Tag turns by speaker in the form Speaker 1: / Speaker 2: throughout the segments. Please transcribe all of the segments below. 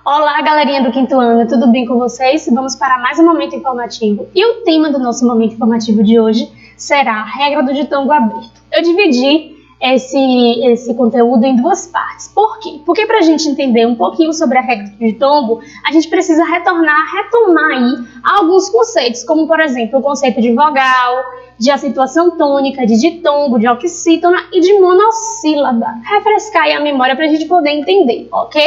Speaker 1: Olá, galerinha do quinto ano, tudo bem com vocês? Vamos para mais um momento informativo. E o tema do nosso momento informativo de hoje será a regra do ditongo aberto. Eu dividi esse conteúdo em duas partes. Por quê? Porque para a gente entender um pouquinho sobre a regra do ditongo, a gente precisa retomar aí alguns conceitos, como por exemplo o conceito de vogal, de acentuação tônica, de ditongo, de oxítona e de monossílaba. Refrescar aí a memória para a gente poder entender, ok?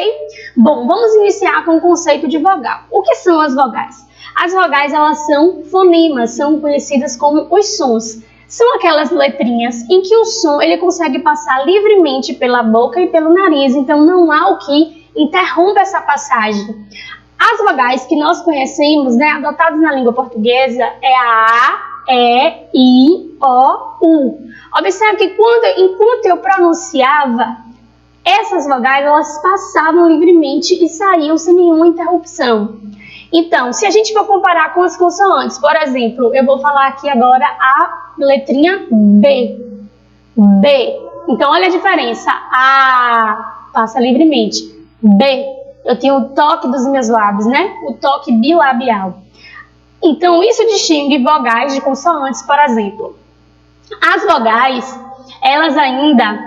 Speaker 1: Bom, vamos iniciar com o conceito de vogal. O que são as vogais? As vogais, elas são fonemas, são conhecidas como os sons. São aquelas letrinhas em que o som ele consegue passar livremente pela boca e pelo nariz, então não há o que interrompa essa passagem. As vogais que nós conhecemos, adotadas na língua portuguesa, é a A, E, I, O, U. Observe que enquanto eu pronunciava, essas vogais elas passavam livremente e saíam sem nenhuma interrupção. Então, se a gente for comparar com as consoantes, por exemplo, eu vou falar aqui agora a letrinha B. B. Então, olha a diferença. A passa livremente. B. Eu tenho o toque dos meus lábios, o toque bilabial. Então, isso distingue vogais de consoantes, por exemplo. As vogais, elas ainda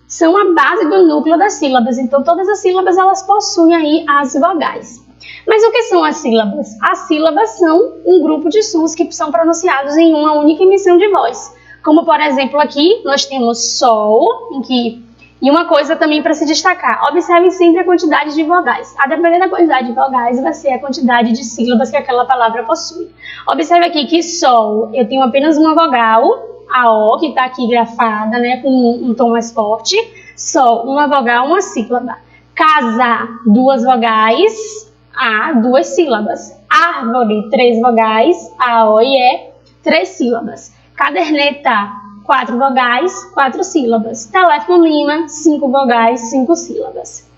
Speaker 1: são a base do núcleo das sílabas. Então, todas as sílabas, elas possuem aí as vogais. Mas o que são as sílabas? As sílabas são um grupo de sons que são pronunciados em uma única emissão de voz. Como, por exemplo, aqui nós temos sol, e uma coisa também para se destacar, observem sempre a quantidade de vogais. A depender da quantidade de vogais, vai ser a quantidade de sílabas que aquela palavra possui. Observe aqui que sol, eu tenho apenas uma vogal, a O, que está aqui grafada, com um tom mais forte. Sol, uma vogal, uma sílaba. Casa, duas vogais, A, duas sílabas. Árvore, três vogais, A, O e E, três sílabas. Caderneta, quatro vogais, quatro sílabas. Telefonema, cinco vogais, cinco sílabas.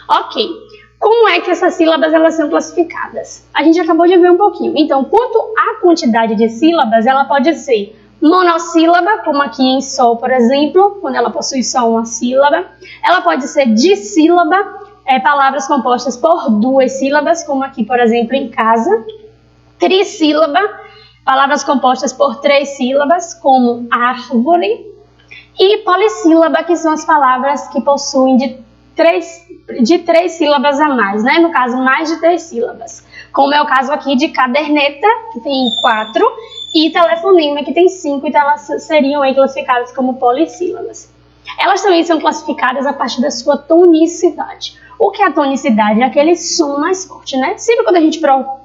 Speaker 1: Ok. Como é que essas sílabas elas são classificadas? A gente acabou de ver um pouquinho. Então, quanto à quantidade de sílabas, ela pode ser monossílaba, como aqui em sol, por exemplo, quando ela possui só uma sílaba. Ela pode ser dissílaba, palavras compostas por duas sílabas, como aqui, por exemplo, em casa. Trissílaba, palavras compostas por três sílabas, como árvore. E polissílaba, que são as palavras que possuem de três sílabas a mais, no caso, mais de três sílabas. Como é o caso aqui de caderneta, que tem 4, e telefonema, que tem 5, então elas seriam aí classificadas como polissílabas. Elas também são classificadas a partir da sua tonicidade. O que é a tonicidade? É aquele som mais forte, Sempre quando a gente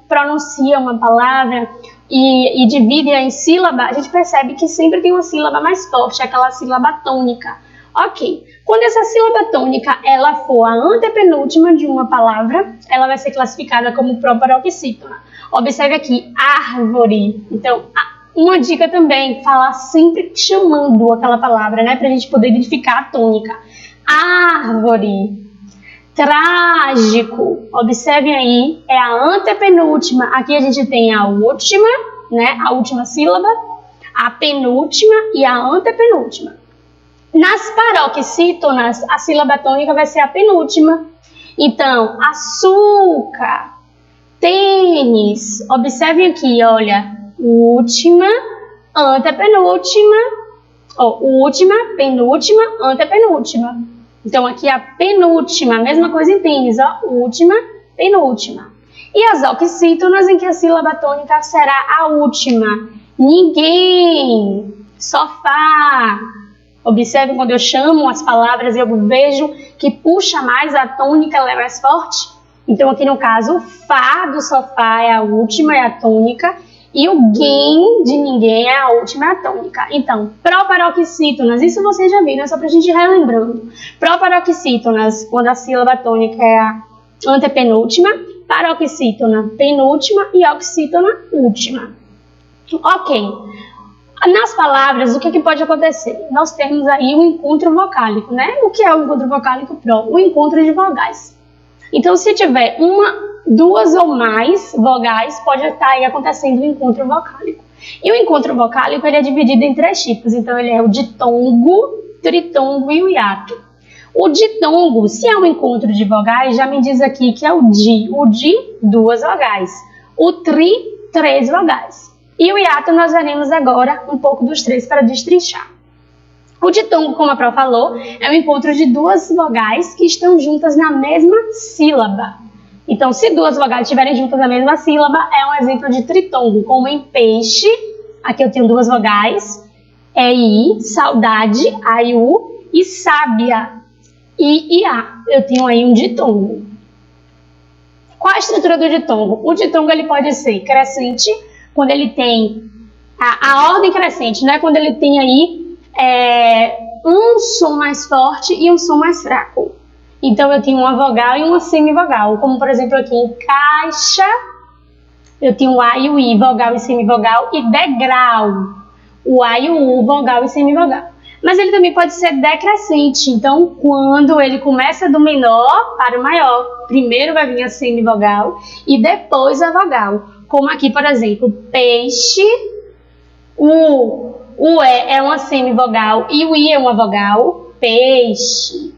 Speaker 1: pronuncia uma palavra e divide em sílaba, a gente percebe que sempre tem uma sílaba mais forte, aquela sílaba tônica. Ok. Quando essa sílaba tônica ela for a antepenúltima de uma palavra, ela vai ser classificada como proparoxítona. Observe aqui, árvore. Então, uma dica também, falar sempre chamando aquela palavra, para a gente poder identificar a tônica. Árvore. Trágico. Observem aí, é a antepenúltima. Aqui a gente tem a última, a última sílaba, a penúltima e a antepenúltima. Nas paroxítonas, a sílaba tônica vai ser a penúltima. Então, açúcar, tênis. Observem aqui, olha, última, antepenúltima, última, penúltima, antepenúltima. Então, aqui a penúltima, mesma coisa em tênis, última, penúltima. E as oxítonas, em que a sílaba tônica será a última. Ninguém, sofá. Observe quando eu chamo as palavras, eu vejo que puxa mais a tônica, ela é mais forte. Então, aqui no caso, o fá do sofá é a última, é a tônica. E o guem de ninguém é a última, é a tônica. Então, proparoxítonas, isso vocês já viram, é só pra gente ir relembrando. Proparoxítonas, quando a sílaba tônica é a antepenúltima, paroxítona, penúltima e oxítona, última. Ok. Nas palavras, o que pode acontecer? Nós temos aí um encontro vocálico, O que é o encontro vocálico? O encontro de vogais. Então, se tiver duas ou mais vogais, pode estar aí acontecendo o encontro vocálico. E o encontro vocálico ele é dividido em três tipos. Então, ele é o ditongo, tritongo e o hiato. O ditongo, se é um encontro de vogais, já me diz aqui que é o di, duas vogais. O tri, três vogais. E o hiato nós veremos agora um pouco dos três para destrinchar. O ditongo, como a Pro falou, é um encontro de duas vogais que estão juntas na mesma sílaba. Então, se duas vogais estiverem juntas na mesma sílaba, é um exemplo de tritongo, como em peixe, aqui eu tenho duas vogais, I, saudade, AIU, e sábia, IA. Eu tenho aí um ditongo. Qual a estrutura do ditongo? O ditongo ele pode ser crescente, quando ele tem a ordem crescente, né? Quando ele tem aí um som mais forte e um som mais fraco. Então, eu tenho uma vogal e uma semivogal, como por exemplo aqui em caixa, eu tenho o A e o I, vogal e semivogal, e degrau, o A e o U, vogal e semivogal. Mas ele também pode ser decrescente, então quando ele começa do menor para o maior, primeiro vai vir a semivogal e depois a vogal. Como aqui, por exemplo, peixe, o E é uma semivogal e o I é uma vogal, peixe.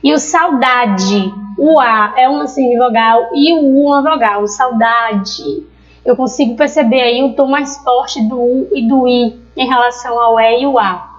Speaker 1: E o saudade, o A é uma semivogal e o U uma vogal, saudade. Eu consigo perceber aí o tom mais forte do U e do I em relação ao E e o A.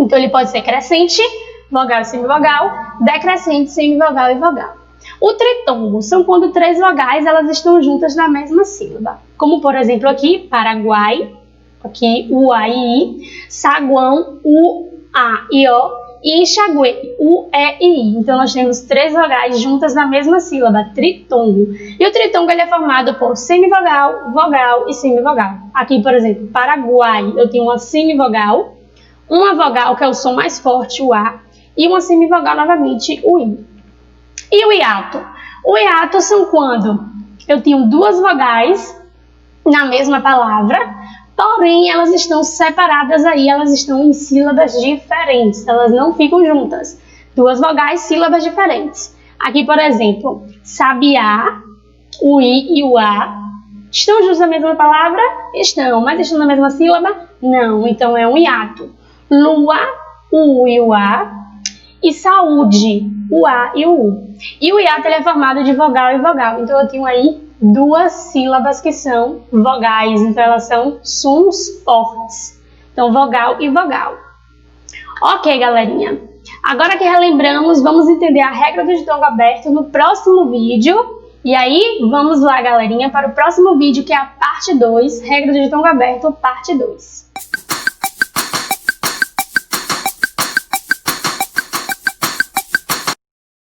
Speaker 1: Então ele pode ser crescente, vogal e semivogal, decrescente, semivogal e vogal. O tritongo são quando três vogais elas estão juntas na mesma sílaba. Como por exemplo aqui, Paraguai, aqui o A e I, saguão, o A e O, e enxaguei, o E e I. Então nós temos três vogais juntas na mesma sílaba, tritongo. E o tritongo ele é formado por semivogal, vogal e semivogal. Aqui por exemplo, Paraguai, eu tenho uma semivogal, uma vogal que é o som mais forte, o A, e uma semivogal novamente, o I. E o hiato? O hiato são quando eu tenho duas vogais na mesma palavra, porém elas estão separadas aí, elas estão em sílabas diferentes, elas não ficam juntas. Duas vogais, sílabas diferentes. Aqui, por exemplo, sabiá, o I e o A, estão juntos na mesma palavra? Estão, mas estão na mesma sílaba? Não, então é um hiato. Lua, o U e o A, e saúde, o A e o U. E o hiato ele é formado de vogal e vogal, então eu tenho aí duas sílabas que são vogais, então elas são sons fortes. Então, vogal e vogal. Ok, galerinha. Agora que relembramos, vamos entender a regra do ditongo aberto no próximo vídeo. E aí, vamos lá, galerinha, para o próximo vídeo, que é a parte 2, regra do ditongo aberto, parte 2.